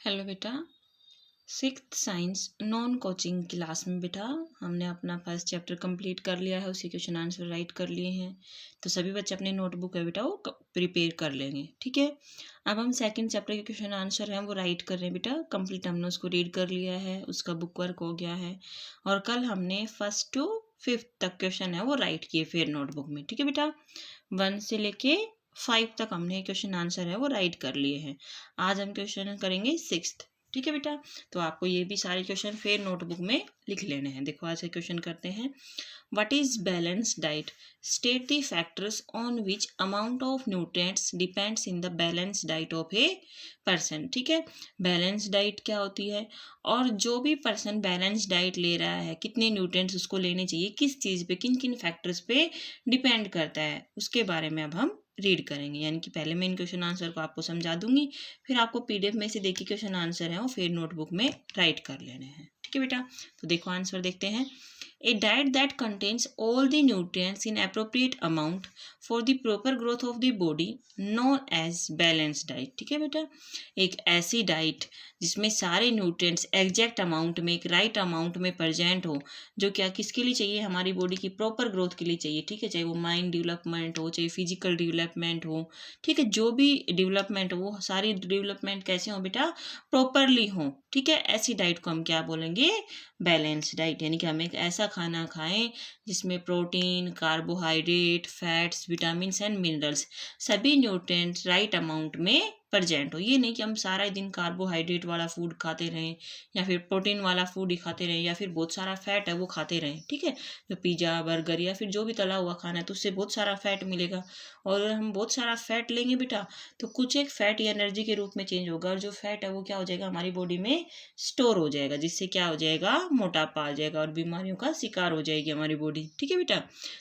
Hello बेटा। Sixth science non coaching class में बेटा हमने अपना फर्स्ट चैप्टर कंप्लीट कर लिया है, उसके क्वेश्चन आंसर राइट कर लिए हैं। तो सभी बच्चे अपने नोटबुक है बेटा वो प्रिपेयर कर लेंगे, ठीक है। अब हम सेकंड चैप्टर के क्वेश्चन आंसर हैं वो राइट कर रहे हैं बेटा। कंप्लीट हमने उसको रीड कर लिया है, उसका बुक वर्क हो गया है। और कल हमने फर्स्ट टू फिफ्थ तक क्वेश्चन है वो राइट किए फिर नोटबुक में, ठीक है बेटा। 1 से लेके 5 तक हमने क्वेश्चन आंसर है वो राइट कर लिए हैं। आज हम क्वेश्चन करेंगे सिक्स्थ, ठीक है बेटा। तो आपको ये भी सारे क्वेश्चन फिर नोटबुक में लिख लेने हैं। देखो आज से क्वेश्चन करते हैं। What is balance diet? State the factors on which amount of nutrients depends in the balance diet of a person, ठीक है। बैलेंस डाइट क्या होती है, और जो भी पर्सन बैलेंस डाइट ले रहा है कितने न्यूट्रिएंट्स उसको लेने चाहिए, किस चीज़ पे, किन किन फैक्टर्स पे डिपेंड करता है, उसके बारे में अब हम रीड करेंगे। यानी कि पहले मैं इन क्वेश्चन आंसर को आपको समझा दूंगी, फिर आपको पीडीएफ में से देखिए क्वेश्चन आंसर है वो फिर नोटबुक में राइट कर लेने हैं, ठीक है बेटा। तो देखो आंसर देखते हैं। A diet that contains all the nutrients in appropriate amount for the proper growth of the body known as balance diet, ठीक है बेटा। एक ऐसी डाइट जिसमें सारे न्यूट्रिएंट्स एग्जैक्ट अमाउंट में, एक राइट अमाउंट में प्रेजेंट हो, जो क्या किसके लिए चाहिए, हमारी बॉडी की प्रॉपर ग्रोथ के लिए चाहिए, ठीक है। चाहे वो माइंड डेवलपमेंट हो, चाहे फिजिकल डेवलपमेंट हो, ठीक है। जो भी डेवलपमेंट हो वो सारी डेवलपमेंट कैसे हो बेटा, प्रॉपरली हो, ठीक है। ऐसी डाइट को हम क्या बोलेंगे, बैलेंस डाइट। यानी कि हम एक ऐसा खाना खाएं जिसमें protein, carbohydrate, fats, vitamin and minerals, सभी न्यूट्रिएंट्स राइट अमाउंट में प्रेजेंट हो। ये नहीं कि हम सारा दिन कार्बोहाइड्रेट वाला फूड खाते रहें, या फिर प्रोटीन वाला फूड ही खाते रहें, या फिर बहुत सारा फैट है वो खाते रहें, ठीक है। तो पिज़्ज़ा, बर्गर या फिर जो भी तला हुआ खाना है तो उससे बहुत सारा फैट मिलेगा। और अगर हम बहुत सारा फैट लेंगे बेटा तो कुछ एक फैट एनर्जी के रूप में चेंज होगा, और जो फैट है वो क्या हो जाएगा, हमारी बॉडी में स्टोर हो जाएगा, जिससे क्या हो जाएगा, मोटापा आ जाएगा और बीमारियों का शिकार हो जाएगी हमारी बॉडी, ठीक है बेटा।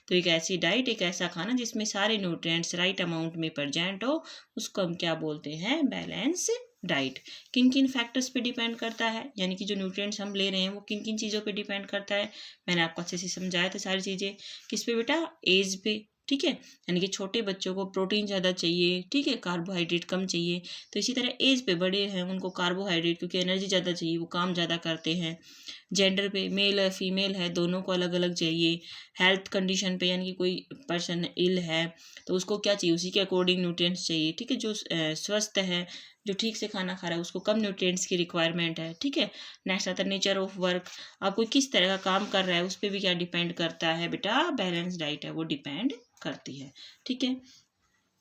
तो एक ऐसी डाइट, एक ऐसा खाना जिसमें सारे न्यूट्रिएंट्स राइट अमाउंट में प्रेजेंट हो, उसको हम क्या बोलते हैं, बैलेंस डाइट। किन किन फैक्टर्स पे डिपेंड करता है, यानी कि जो न्यूट्रिएंट्स हम ले रहे हैं वो किन किन चीज़ों पे डिपेंड करता है, मैंने आपको अच्छे से समझाया था सारी चीज़ें। किस पे बेटा, एज पे, ठीक है। यानी कि छोटे बच्चों को प्रोटीन ज़्यादा चाहिए, ठीक है, कार्बोहाइड्रेट कम चाहिए। तो इसी तरह एज पे बड़े हैं उनको कार्बोहाइड्रेट, क्योंकि एनर्जी ज़्यादा चाहिए, वो काम ज़्यादा करते हैं। जेंडर पे मेल है फीमेल है दोनों को अलग अलग चाहिए। हेल्थ कंडीशन पे, यानी कि कोई पर्सन इल है तो उसको क्या चाहिए, उसी के अकॉर्डिंग न्यूट्रिएंट्स चाहिए, ठीक है। जो स्वस्थ है, जो ठीक से खाना खा रहा है, उसको कम न्यूट्रिएंट्स की रिक्वायरमेंट है, ठीक है। नेक्स्ट आता है नेचर ऑफ वर्क, आप कोई किस तरह का काम कर रहा है उस पर भी क्या डिपेंड करता है बेटा, बैलेंस डाइट है वो डिपेंड करती है, ठीक है।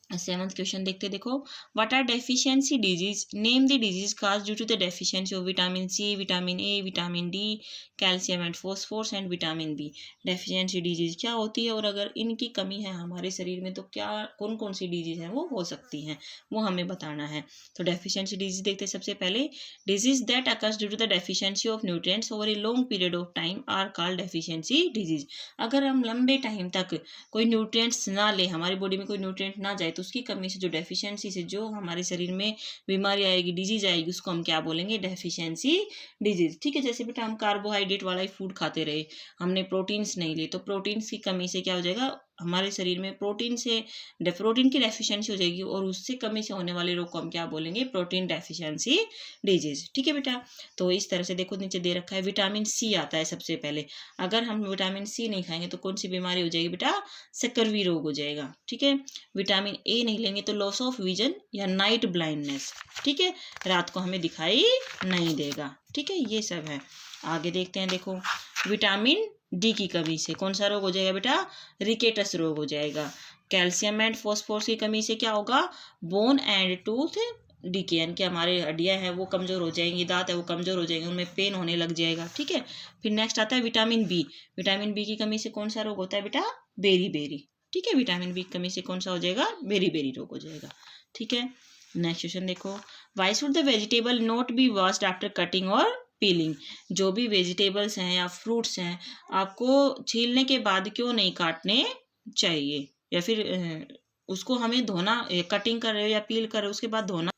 7th क्वेश्चन देखते देखो। What are deficiency disease? Name the disease cause due to the deficiency of vitamin C, vitamin A, vitamin D, calcium and phosphorus and vitamin B. Deficiency disease क्या होती है, और अगर इनकी कमी है हमारे शरीर में तो क्या कौन कौन सी डिजीज है वो हो सकती हैं, वो हमें बताना है। तो डेफिशिएंसी डिजीज देखते हैं सबसे पहले। Disease that occurs due to the deficiency of nutrients over a long period of time are called deficiency disease. अगर हम लंबे टाइम तक कोई न्यूट्रिएंट्स ना ले, हमारी बॉडी में कोई न्यूट्रिएंट ना जाए, तो उसकी कमी से, जो डेफिशिएंसी से जो हमारे शरीर में बीमारी आएगी, डिजीज आएगी, उसको हम क्या बोलेंगे, डेफिशिएंसी डिजीज, ठीक है। जैसे बेटा हम कार्बोहाइड्रेट वाला ही फूड खाते रहे, हमने प्रोटीन्स नहीं लिए, तो प्रोटीन्स की कमी से क्या हो जाएगा, हमारे शरीर में प्रोटीन की डेफिशिएंसी हो जाएगी, और उससे कमी से होने वाले रोग को हम क्या बोलेंगे, प्रोटीन डेफिशिएंसी डिजीज, ठीक है बेटा। तो इस तरह से देखो नीचे दे रखा है, विटामिन सी आता है सबसे पहले। अगर हम विटामिन सी नहीं खाएंगे तो कौन सी बीमारी हो जाएगी बेटा, सकरवी रोग हो जाएगा, ठीक है। विटामिन ए नहीं लेंगे तो लॉस ऑफ विजन या नाइट ब्लाइंडनेस, ठीक है, रात को हमें दिखाई नहीं देगा, ठीक है। ये सब है। आगे देखते हैं, देखो विटामिन डी की कमी से कौन सा रोग हो जाएगा बेटा, रिकेटस रोग हो जाएगा। कैल्शियम एंड फॉस्फोरस की कमी से क्या होगा, बोन एंड टूथ डीके, यानी कि हमारे हड्डियां हैं वो कमज़ोर हो जाएंगी, दांत है वो कमज़ोर हो जाएंगे, उनमें पेन होने लग जाएगा, ठीक है। फिर नेक्स्ट आता है विटामिन बी। विटामिन बी की कमी से कौन सा रोग होता है बेटा, बेरी बेरी, ठीक है। विटामिन बी की कमी से कौन सा हो जाएगा, बेरी बेरी रोग हो जाएगा, ठीक है। नेक्स्ट क्वेश्चन देखो। Why should the vegetable not be washed after cutting और पीलिंग? जो भी वेजिटेबल्स हैं या फ्रूट्स हैं, आपको छीलने के बाद क्यों नहीं काटने चाहिए, या फिर उसको हमें धोना, कटिंग कर रहे हो या पील कर रहे हो उसके बाद धोना।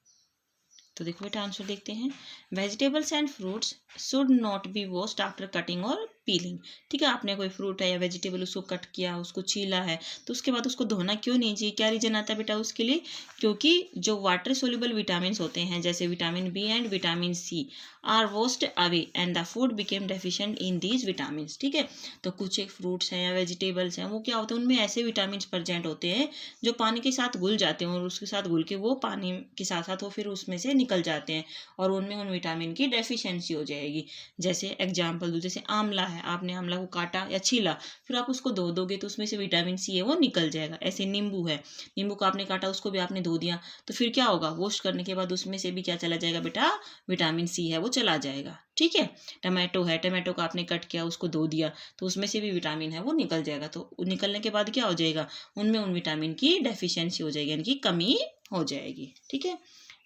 तो देखो बेटा आंसर देखते हैं। Vegetables and fruits should not be washed after cutting और पीलिंग। ठीक है, आपने कोई फ्रूट है या वेजिटेबल उसको कट किया, उसको छीला है, तो उसके बाद उसको धोना क्यों नहीं चाहिए? क्या रीजन आता है बेटा उसके लिए? क्योंकि जो वाटर सोल्यूबल विटामिन होते हैं जैसे vitamin B and vitamin C are washed away and the food became deficient in these vitamin. ठीक है, तो कुछ एक फ्रूट्स हैं या वेजिटेबल्स हैं, वो क्या होते हैं, उनमें ऐसे विटामिन प्रेजेंट होते हैं जो पानी के साथ घुल जाते हैं, और उसके साथ घुल के वो पानी के साथ साथ वो फिर उसमें से निकल जाते हैं, और उनमें उन विटामिन की डेफिशिएंसी हो जाएगी। जैसे एग्जाम्पल दूँ, जैसे आंवला है, आपने आंवला को काटा या छीला, फिर आप उसको धो दोगे तो उसमें से विटामिन सी है वो निकल जाएगा। ऐसे नींबू है, नींबू को आपने काटा, उसको भी आपने धो दिया, तो फिर क्या होगा, वॉश करने के बाद उसमें से भी क्या चला जाएगा बेटा, विटामिन सी है वो चला जाएगा। ठीक है, टमाटो है, टमाटो को आपने कट किया, उसको धो दिया, तो उसमें से भी विटामिन है वो निकल जाएगा। तो निकलने के बाद क्या हो जाएगा, उनमें उन विटामिन की डेफिशिएंसी हो जाएगी, यानी कि कमी हो जाएगी। ठीक है,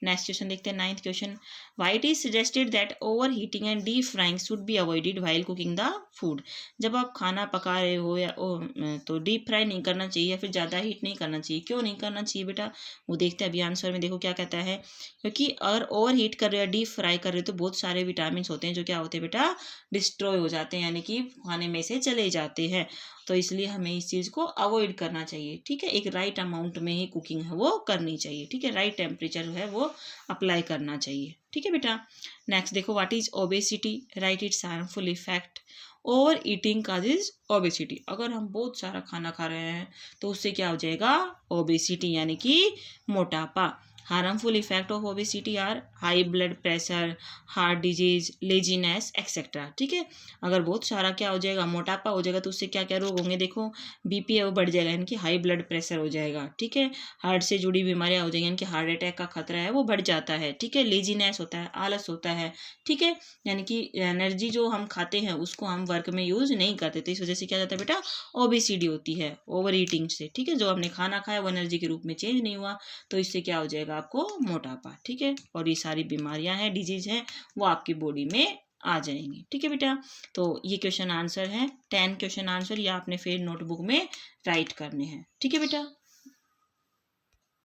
नेक्स्ट क्वेश्चन देखते हैं, 9th question. Why it is suggested that over heating and deep frying should be avoided while cooking the food. जब आप खाना पका रहे हो या तो डीप फ्राई नहीं करना चाहिए या फिर ज़्यादा हीट नहीं करना चाहिए। क्यों नहीं करना चाहिए बेटा, वो देखते हैं अभी आंसर में। देखो क्या कहता है, क्योंकि अगर ओवर हीट कर रहे हो, डीप फ्राई कर रहे हो, तो बहुत सारे विटामिन होते हैं जो क्या होते हैं बेटा, डिस्ट्रॉय हो जाते हैं, यानी कि खाने में से चले जाते हैं। तो इसलिए हमें इस चीज़ को अवॉइड करना चाहिए। ठीक है, एक राइट अमाउंट में ही कुकिंग है वो करनी चाहिए। ठीक है, राइट टेम्परेचर है वो अप्लाई करना चाहिए। ठीक है बेटा, नेक्स्ट देखो, what is obesity, right it's harmful effect. Over eating causes obesity. अगर हम बहुत सारा खाना खा रहे हैं तो उससे क्या हो जाएगा, ओबेसिटी, यानी कि मोटापा। Harmful effect of obesity are high blood pressure, heart disease, laziness etcetera. ठीक है, अगर बहुत सारा क्या हो जाएगा, मोटापा हो जाएगा, तो उससे क्या क्या रोग होंगे, देखो बीपी है वो बढ़ जाएगा, यानी कि हाई ब्लड प्रेशर हो जाएगा। ठीक है, हार्ट से जुड़ी बीमारियां हो जाएंगी, यानी कि हार्ट अटैक का खतरा है वो बढ़ जाता है। ठीक है, लेजीनेस होता है, आलस होता है। ठीक है, यानी कि एनर्जी जो हम खाते हैं उसको हम वर्क में यूज नहीं करते, तो इस वजह से क्या जाता है बेटा, ओबेसिटी होती है ओवर ईटिंग से। ठीक है, जो हमने खाना खाया वो एनर्जी के रूप में चेंज नहीं हुआ, तो इससे क्या हो जाएगा आपको, मोटापा। ठीक है, और ये सारी बीमारियां हैं, डिजीज हैं, वो आपकी बॉडी में आ जाएंगी। ठीक है बेटा, तो ये क्वेश्चन आंसर है, 10 क्वेश्चन आंसर, ये आपने फिर नोटबुक में राइट करने हैं। ठीक है बेटा।